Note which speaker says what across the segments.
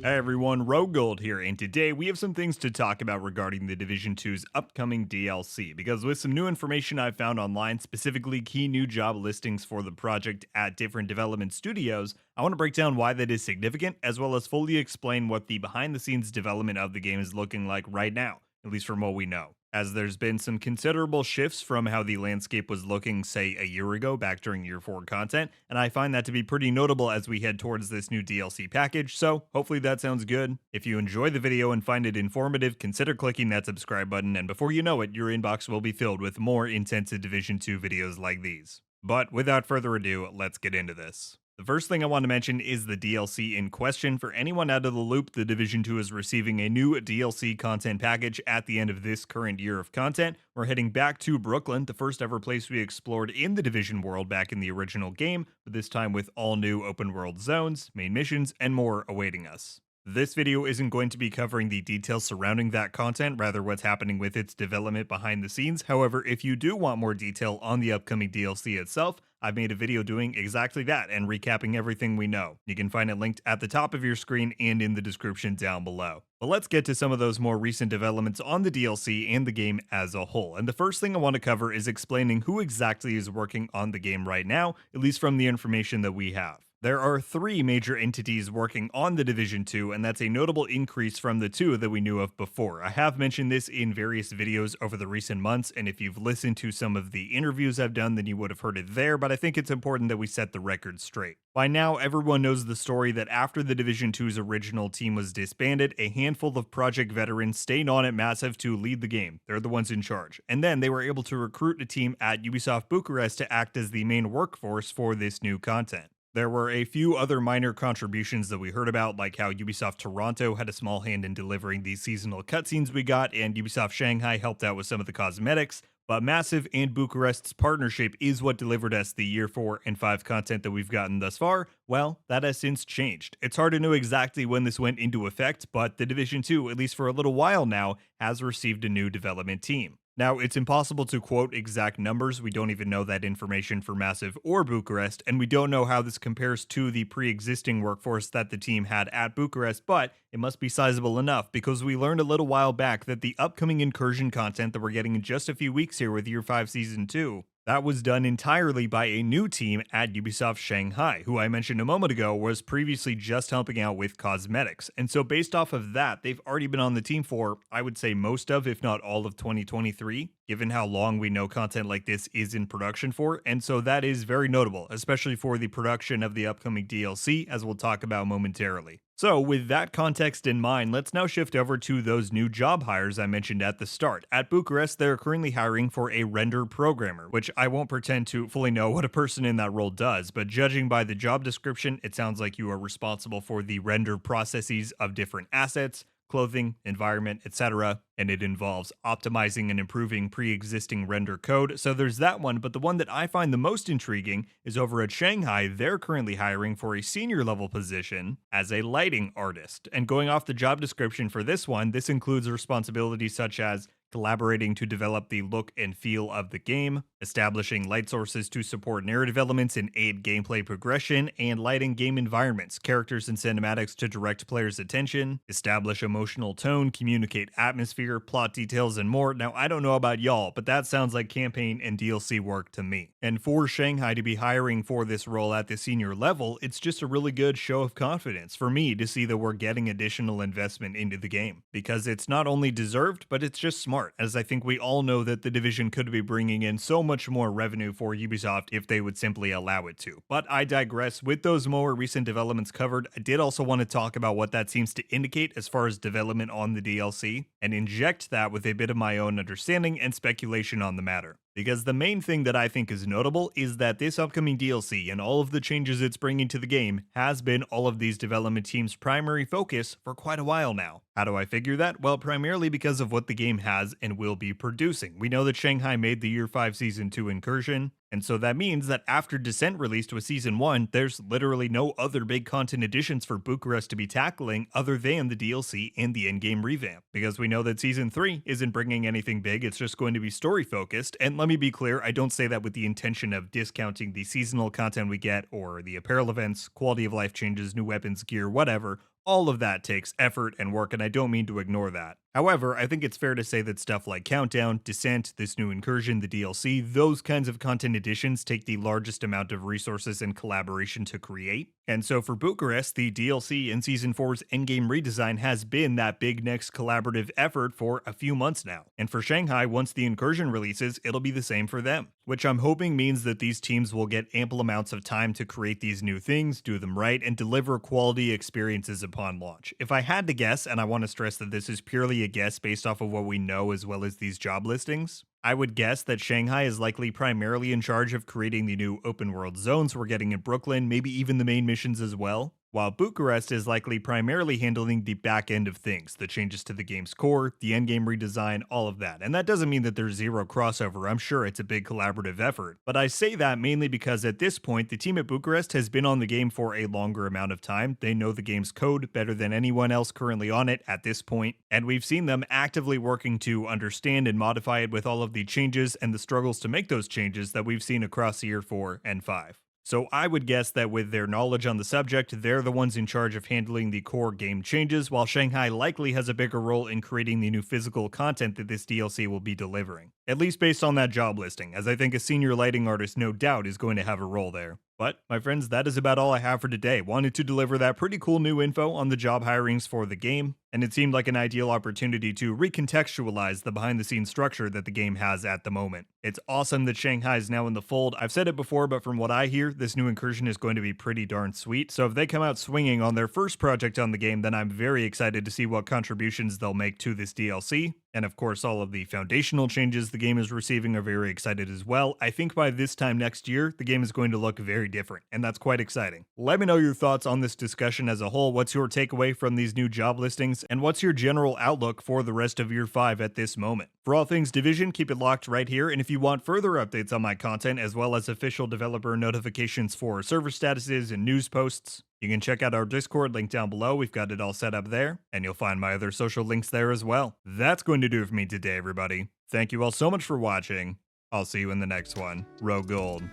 Speaker 1: Hey everyone, RogueGold here, and today we have some things to talk about regarding the Division 2's upcoming DLC, because with some new information I've found online, specifically key new job listings for the project at different development studios, I want to break down why that is significant, as well as fully explain what the behind-the-scenes development of the game is looking like right now, at least from what we know. As there's been some considerable shifts from how the landscape was looking, say, a year ago back during Year 4 content, and I find that to be pretty notable as we head towards this new DLC package, so hopefully that sounds good. If you enjoy the video and find it informative, consider clicking that subscribe button, and before you know it, your inbox will be filled with more intensive Division 2 videos like these. But without further ado, let's get into this. The first thing I want to mention is the DLC in question. For anyone out of the loop, the Division 2 is receiving a new DLC content package at the end of this current year of content. We're heading back to Brooklyn, the first ever place we explored in the Division world back in the original game, but this time with all new open world zones, main missions, and more awaiting us. This video isn't going to be covering the details surrounding that content, rather what's happening with its development behind the scenes. However, if you do want more detail on the upcoming DLC itself, I've made a video doing exactly that and recapping everything we know. You can find it linked at the top of your screen and in the description down below. But let's get to some of those more recent developments on the DLC and the game as a whole. And the first thing I want to cover is explaining who exactly is working on the game right now, at least from the information that we have. There are three major entities working on the Division 2, and that's a notable increase from the two that we knew of before. I have mentioned this in various videos over the recent months, and if you've listened to some of the interviews I've done, then you would have heard it there, but I think it's important that we set the record straight. By now, everyone knows the story that after the Division 2's original team was disbanded, a handful of Project veterans stayed on at Massive to lead the game. They're the ones in charge. And then they were able to recruit a team at Ubisoft Bucharest to act as the main workforce for this new content. There were a few other minor contributions that we heard about, like how Ubisoft Toronto had a small hand in delivering the seasonal cutscenes we got, and Ubisoft Shanghai helped out with some of the cosmetics. But Massive and Bucharest's partnership is what delivered us the Year 4 and 5 content that we've gotten thus far. Well, that has since changed. It's hard to know exactly when this went into effect, but the Division 2, at least for a little while now, has received a new development team. Now, it's impossible to quote exact numbers. We don't even know that information for Massive or Bucharest, and we don't know how this compares to the pre-existing workforce that the team had at Bucharest, but it must be sizable enough because we learned a little while back that the upcoming incursion content that we're getting in just a few weeks here with Year 5 Season 2, that was done entirely by a new team at Ubisoft Shanghai, who I mentioned a moment ago was previously just helping out with cosmetics. And so based off of that, they've already been on the team for, I would say, most of, if not all of 2023, given how long we know content like this is in production for. And so that is very notable, especially for the production of the upcoming DLC, as we'll talk about momentarily. So with that context in mind, let's now shift over to those new job hires I mentioned at the start. At Bucharest, they're currently hiring for a render programmer, which I won't pretend to fully know what a person in that role does, but judging by the job description, it sounds like you are responsible for the render processes of different assets, clothing, environment, etc. And it involves optimizing and improving pre-existing render code. So there's that one, but the one that I find the most intriguing is over at Shanghai. They're currently hiring for a senior level position as a lighting artist. And going off the job description for this one, this includes responsibilities such as collaborating to develop the look and feel of the game, establishing light sources to support narrative elements and aid gameplay progression, and lighting game environments, characters, and cinematics to direct players' attention, establish emotional tone, communicate atmosphere, plot details, and more. Now, I don't know about y'all, but that sounds like campaign and DLC work to me. And for Shanghai to be hiring for this role at the senior level, it's just a really good show of confidence for me to see that we're getting additional investment into the game, because it's not only deserved, but it's just smart, as I think we all know that the Division could be bringing in so much more revenue for Ubisoft if they would simply allow it to. But I digress. With those more recent developments covered, I did also want to talk about what that seems to indicate as far as development on the DLC, and inject that with a bit of my own understanding and speculation on the matter. Because the main thing that I think is notable is that this upcoming DLC and all of the changes it's bringing to the game has been all of these development teams' primary focus for quite a while now. How do I figure that? Well, primarily because of what the game has and will be producing. We know that Shanghai made the Year 5 Season 2 incursion, and so that means that after Descent released with Season 1, there's literally no other big content additions for Bucharest to be tackling other than the DLC and the in-game revamp. Because we know that Season 3 isn't bringing anything big, it's just going to be story-focused. And let me be clear, I don't say that with the intention of discounting the seasonal content we get, or the apparel events, quality of life changes, new weapons, gear, whatever. All of that takes effort and work, and I don't mean to ignore that. However, I think it's fair to say that stuff like Countdown, Descent, this new incursion, the DLC, those kinds of content additions take the largest amount of resources and collaboration to create. And so for Bucharest, the DLC in Season 4's endgame redesign has been that big next collaborative effort for a few months now. And for Shanghai, once the incursion releases, it'll be the same for them. Which I'm hoping means that these teams will get ample amounts of time to create these new things, do them right, and deliver quality experiences upon launch. If I had to guess, and I want to stress that this is purely a guess based off of what we know as well as these job listings, I would guess that Shanghai is likely primarily in charge of creating the new open world zones we're getting in Brooklyn, maybe even the main missions as well, while Bucharest is likely primarily handling the back end of things, the changes to the game's core, the endgame redesign, all of that. And that doesn't mean that there's zero crossover, I'm sure it's a big collaborative effort. But I say that mainly because at this point, the team at Bucharest has been on the game for a longer amount of time. They know the game's code better than anyone else currently on it at this point, and we've seen them actively working to understand and modify it with all of the changes and the struggles to make those changes that we've seen across Year 4 and 5. So I would guess that with their knowledge on the subject, they're the ones in charge of handling the core game changes, while Shanghai likely has a bigger role in creating the new physical content that this DLC will be delivering. At least based on that job listing, as I think a senior lighting artist no doubt is going to have a role there. But, my friends, that is about all I have for today. Wanted to deliver that pretty cool new info on the job hirings for the game, and it seemed like an ideal opportunity to recontextualize the behind-the-scenes structure that the game has at the moment. It's awesome that Shanghai is now in the fold. I've said it before, but from what I hear, this new incursion is going to be pretty darn sweet, so if they come out swinging on their first project on the game, then I'm very excited to see what contributions they'll make to this DLC. And of course, all of the foundational changes the game is receiving are very excited as well. I think by this time next year, the game is going to look very different, and that's quite exciting. Let me know your thoughts on this discussion as a whole. What's your takeaway from these new job listings, and what's your general outlook for the rest of Year 5 at this moment? For all things Division, keep it locked right here, and if you want further updates on my content, as well as official developer notifications for server statuses and news posts, you can check out our Discord link down below. We've got it all set up there, and you'll find my other social links there as well. That's going to do it for me today, everybody. Thank you all so much for watching. I'll see you in the next one. RogueGold.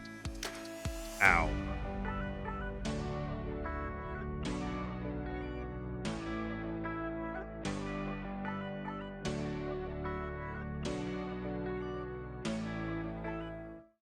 Speaker 1: Ow.